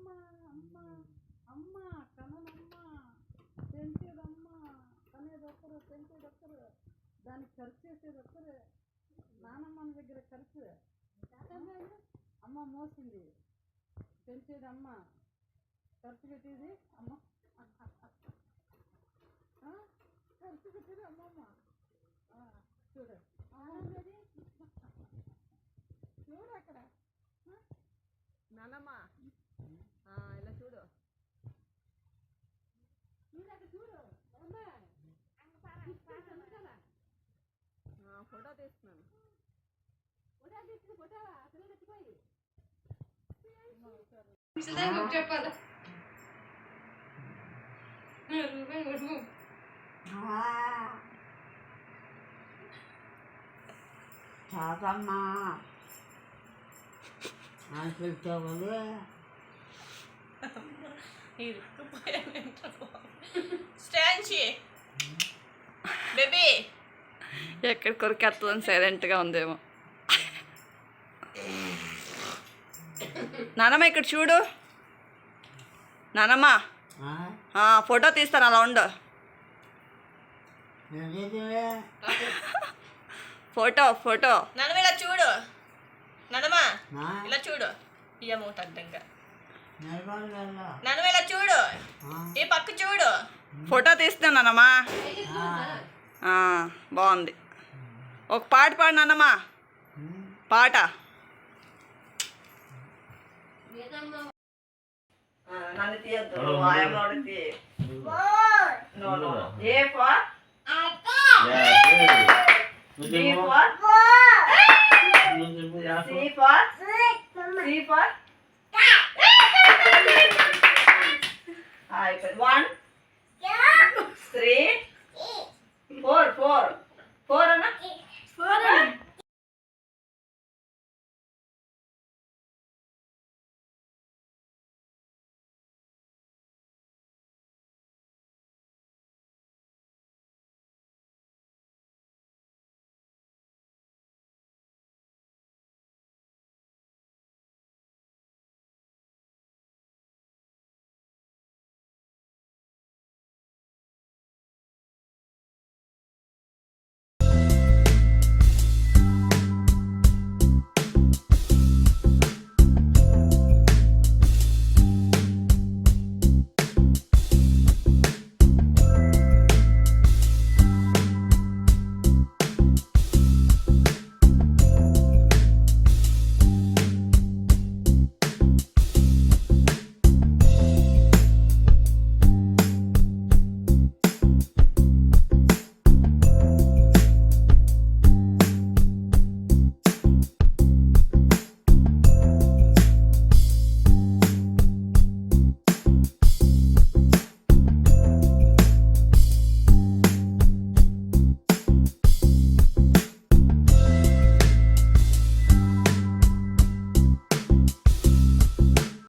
అమ్మ అమ్మ అమ్మ కననమ్మ పెంచేదమ్మ కనేది ఒక్కరు పెంచేది ఒక్కరు దానికి ఖర్చు చేసేది ఒక్కరు నానమ్మ దగ్గర ఖర్చు అమ్మ మోసింది పెంచేది అమ్మ ఖర్చు పెట్టేది అమ్మ ఖర్చు పెట్టేది అమ్మమ్మ చూడు చూడు అక్కడ నానమ్మ ఇలా చూడు చూడు ఫోటో తీస్తున్నాను చెప్పాలి తాతమ్మా పిలిచేవాళ్ళు బేబీ ఎక్కడ కొరికేస్తుందని సైలెంట్గా ఉందేమో. నానమ్మ ఇక్కడ చూడు నానమ్మ ఫోటో తీస్తాను అలా ఉండు ఫోటో ఫోటో నన్ను ఇలా చూడు నన్నమా ఇలా చూడు ఇయ్యమూట అడ్డంగా నన్ను ఇలా చూడు ఈ పక్క చూడు ఫోటో తీస్తున్నాను నానమ్మా. బాగుంది. ఒక పాట పాడు నానమ్మా పాట. నన్ను తీయద్దు ఏ ఫర్ C for